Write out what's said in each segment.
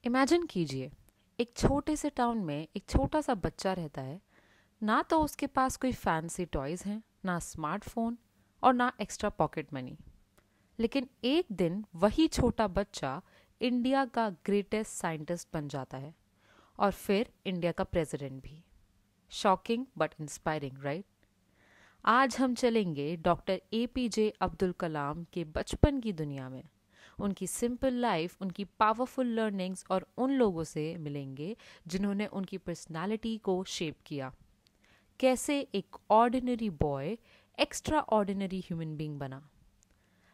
Imagine कीजिए, एक छोटे से टाउन में एक छोटा सा बच्चा रहता है। ना तो उसके पास कोई फैंसी टॉयज हैं, ना स्मार्टफोन और ना एक्स्ट्रा पॉकेट मनी। लेकिन एक दिन वही छोटा बच्चा इंडिया का ग्रेटेस्ट साइंटिस्ट बन जाता है और फिर इंडिया का प्रेसिडेंट भी। Shocking but inspiring, right? आज हम चलेंगे डॉक्टर APJ अब्दुल कलाम के बचपन की दुनिया में। उनकी सिंपल लाइफ, उनकी पावरफुल लर्निंग्स और उन लोगों से मिलेंगे जिन्होंने उनकी पर्सनालिटी को शेप किया। कैसे एक ordinary boy extraordinary human being बना।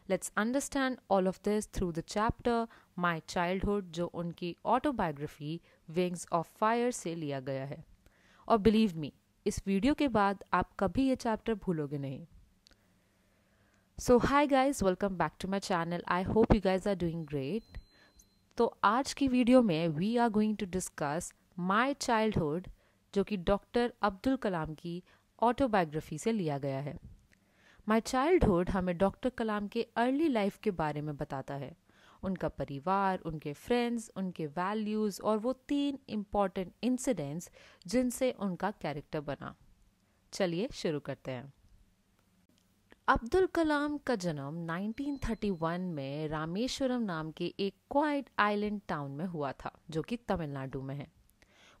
Let's understand all of this through the chapter my childhood, जो उनकी ऑटोबायोग्राफी विंग्स ऑफ फायर से लिया गया है। और बिलीव मी, इस वीडियो के बाद आप कभी ये चैप्टर भूलोगे नहीं। So hi guys, welcome back to my channel. I hope you guys are doing great. तो आज की वीडियो में we are going to discuss my childhood, जो कि डॉक्टर अब्दुल कलाम की ऑटोबायोग्राफी से लिया गया है। माई चाइल्डहुड हमें डॉक्टर कलाम के अर्ली लाइफ के बारे में बताता है। उनका परिवार, उनके फ्रेंड्स, उनके वैल्यूज़ और वो 3 इम्पॉर्टेंट इंसिडेंट्स जिनसे उनका कैरेक्टर बना। चलिए शुरू करते हैं। अब्दुल कलाम का जन्म 1931 में रामेश्वरम नाम के एक क्वाइट आइलैंड टाउन में हुआ था, जो कि तमिलनाडु में है।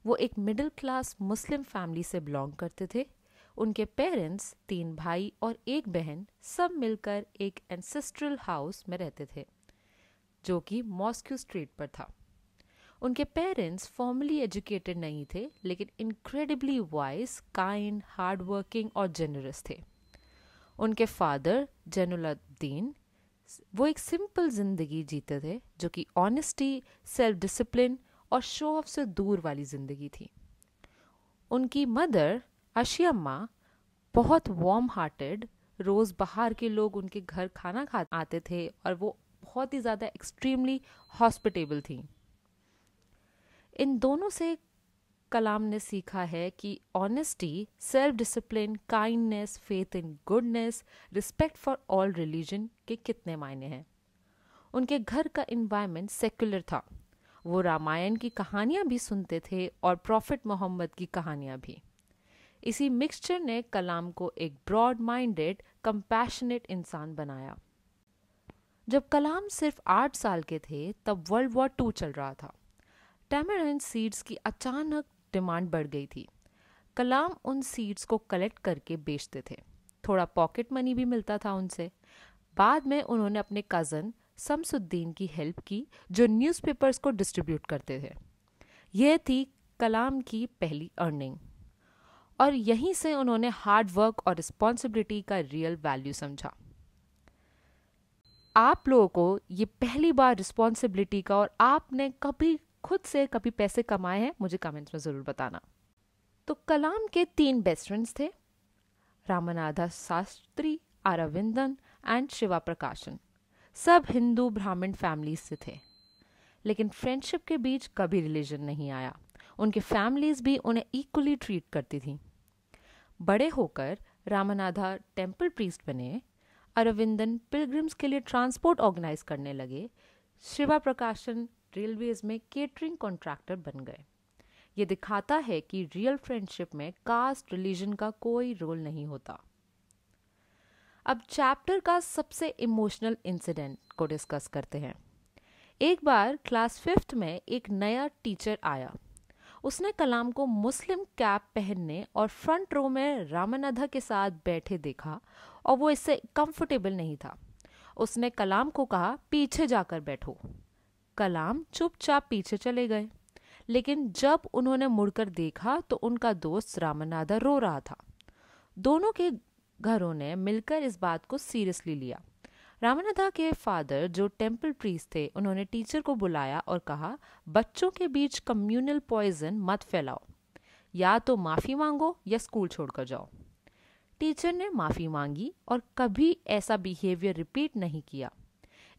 वो एक मिडिल क्लास मुस्लिम फैमिली से बिलोंग करते थे। उनके पेरेंट्स, 3 भाई और 1 बहन, सब मिलकर एक एंसेस्ट्रल हाउस में रहते थे, जो कि मॉस्को स्ट्रीट पर था। उनके पेरेंट्स फॉर्मली एजुकेटेड नहीं थे, लेकिन incredibly wise, kind, hard working और जेनरस थे। उनके फादर जैनुलब्दीन, वो एक सिंपल जिंदगी जीते थे, जो कि ऑनेस्टी, सेल्फ डिसिप्लिन और शो ऑफ से दूर वाली जिंदगी थी। उनकी मदर अशियम्मा बहुत वार्म हार्टेड, रोज़ बाहर के लोग उनके घर खाना खा आते थे और वो बहुत ही ज़्यादा एक्सट्रीमली हॉस्पिटेबल थी। इन दोनों से कलाम ने सीखा है कि honesty, self discipline, kindness, faith in goodness, respect for all religion के कितने मायने हैं। उनके घर का इन्वायरमेंट सेक्युलर था। वो रामायण की कहानियां भी सुनते थे और प्रॉफिट मोहम्मद की कहानियां भी। इसी मिक्सचर ने कलाम को एक ब्रॉड माइंडेड, कंपैशनेट इंसान बनाया। जब कलाम सिर्फ 8 साल के थे, तब वर्ल्ड वॉर 2 चल रहा था। टैमरिंड सीड्स की अचानक डिमांड बढ़ गई थी। कलाम उन सीड्स को कलेक्ट करके बेचते थे। थोड़ा पॉकेट मनी भी मिलता था उनसे। बाद में उन्होंने अपने कज़न शमसुद्दीन की हेल्प की, जो न्यूज़पेपर्स को डिस्ट्रीब्यूट करते थे। यह थी कलाम की पहली अर्निंग, और यहीं से उन्होंने हार्ड वर्क और रिस्पॉन्सिबिलिटी का रियल वैल्यू समझा। आप लोगों को ये पहली बार रिस्पॉन्सिबिलिटी का, और आपने कभी खुद से कभी पैसे कमाए हैं, मुझे कमेंट्स में ज़रूर बताना। तो कलाम के 3 बेस्ट फ्रेंड्स थे, रामनाथ शास्त्री, अरविंदन एंड शिवा प्रकाशन। सब हिंदू ब्राह्मण फैमिलीज से थे, लेकिन फ्रेंडशिप के बीच कभी रिलीजन नहीं आया। उनके फैमिलीज भी उन्हें इक्वली ट्रीट करती थी। बड़े होकर रामनाथा टेम्पल प्रीस्ट बने, अरविंदन पिलग्रिम्स के लिए ट्रांसपोर्ट ऑर्गेनाइज करने लगे, शिवा प्रकाशन रेलवेज में केटरिंग कॉन्ट्रैक्टर बन गए। ये दिखाता है कि रियल फ्रेंडशिप में कास्ट, रिलीजन का कोई रोल नहीं होता। अब चैप्टर का सबसे इमोशनल इंसिडेंट को डिस्कस करते हैं। एक बार क्लास 5th में एक नया टीचर आया। उसने कलाम को मुस्लिम कैप पहनने और फ्रंट रो में रामनाथा के साथ बैठे देखा, और वो इससे कंफर्टेबल नहीं था। उसने कलाम को कहा, पीछे जाकर बैठो। कलाम चुपचाप पीछे चले गए, लेकिन जब उन्होंने मुड़कर देखा तो उनका दोस्त रामनाथा रो रहा था। दोनों के घरों ने मिलकर इस बात को सीरियसली लिया। रामनाथा के फादर, जो टेम्पल प्रीस्ट थे, उन्होंने टीचर को बुलाया और कहा, बच्चों के बीच कम्युनल पॉइजन मत फैलाओ, या तो माफ़ी मांगो या स्कूल छोड़कर जाओ। टीचर ने माफ़ी मांगी और कभी ऐसा बिहेवियर रिपीट नहीं किया।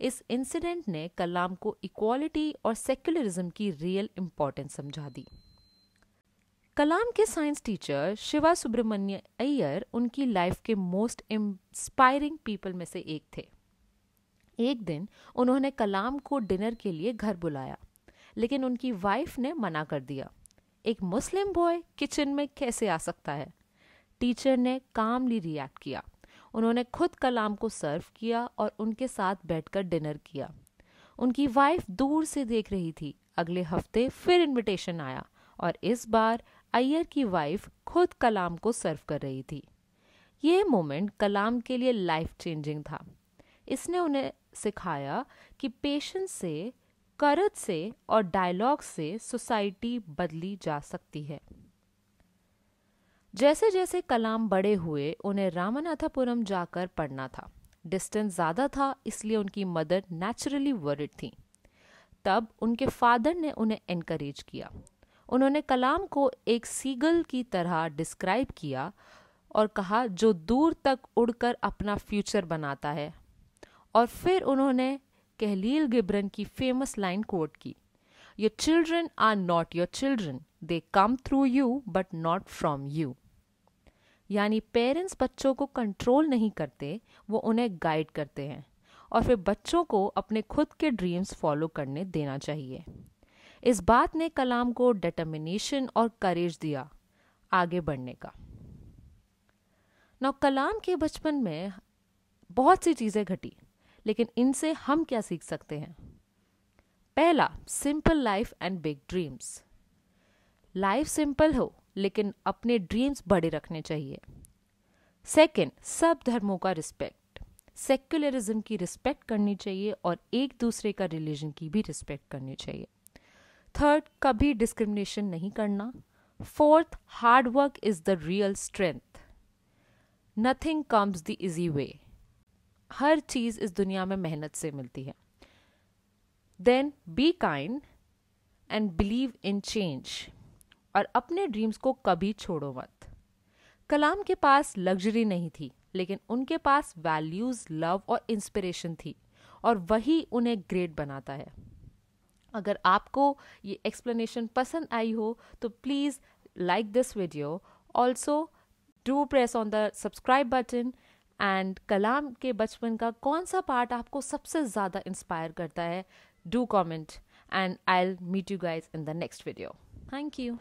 इस इंसिडेंट ने कलाम को इक्वालिटी और सेक्युलरिज्म की रियल इम्पोर्टेंस समझा दी। कलाम के साइंस टीचर शिवा सुब्रमण्य अय्यर उनकी लाइफ के मोस्ट इंस्पायरिंग पीपल में से एक थे। एक दिन उन्होंने कलाम को डिनर के लिए घर बुलाया, लेकिन उनकी वाइफ ने मना कर दिया। एक मुस्लिम बॉय किचन में कैसे आ सकता है? टीचर ने कामली रिएक्ट किया। उन्होंने खुद कलाम को सर्व किया और उनके साथ बैठकर डिनर किया। उनकी वाइफ दूर से देख रही थी। अगले हफ्ते फिर इनविटेशन आया और इस बार अय्यर की वाइफ खुद कलाम को सर्व कर रही थी। ये मोमेंट कलाम के लिए लाइफ चेंजिंग था। इसने उन्हें सिखाया कि पेशेंस से, करज से और डायलॉग से सोसाइटी बदली जा सकती है। जैसे जैसे कलाम बड़े हुए उन्हें रामनाथपुरम जाकर पढ़ना था। डिस्टेंस ज़्यादा था, इसलिए उनकी मदर नेचुरली वरिड थी। तब उनके फादर ने उन्हें एनकरेज किया। उन्होंने कलाम को एक सीगल की तरह डिस्क्राइब किया और कहा जो दूर तक उड़कर अपना फ्यूचर बनाता है। और फिर उन्होंने कहलील गिब्रन की फेमस लाइन कोट की, your children are not your children, they come through you but not from you. यानी पेरेंट्स बच्चों को कंट्रोल नहीं करते, वो उन्हें गाइड करते हैं और फिर बच्चों को अपने खुद के ड्रीम्स फॉलो करने देना चाहिए। इस बात ने कलाम को डिटर्मिनेशन और करेज दिया आगे बढ़ने का। कलाम के बचपन में बहुत सी चीज़ें घटी, लेकिन इनसे हम क्या सीख सकते हैं? पहला, simple life and big dreams. Life simple हो लेकिन अपने ड्रीम्स बड़े रखने चाहिए। सेकंड, सब धर्मों का रिस्पेक्ट। सेक्युलरिज्म की रिस्पेक्ट करनी चाहिए और एक दूसरे का रिलीजन की भी रिस्पेक्ट करनी चाहिए। थर्ड, कभी डिस्क्रिमिनेशन नहीं करना। Fourth, hard work is the real strength, nothing comes the easy way. हर चीज इस दुनिया में मेहनत से मिलती है। Then be kind and believe in change, और अपने ड्रीम्स को कभी छोड़ो मत। कलाम के पास लग्जरी नहीं थी, लेकिन उनके पास वैल्यूज, लव और इंस्पिरेशन थी, और वही उन्हें ग्रेट बनाता है। अगर आपको ये एक्सप्लेनेशन पसंद आई हो तो please like this video. Also do press on the subscribe button. And Kalam के बचपन का कौन सा पार्ट आपको सबसे ज़्यादा इंस्पायर करता है? Do comment and I will meet you guys in the next video. Thank you.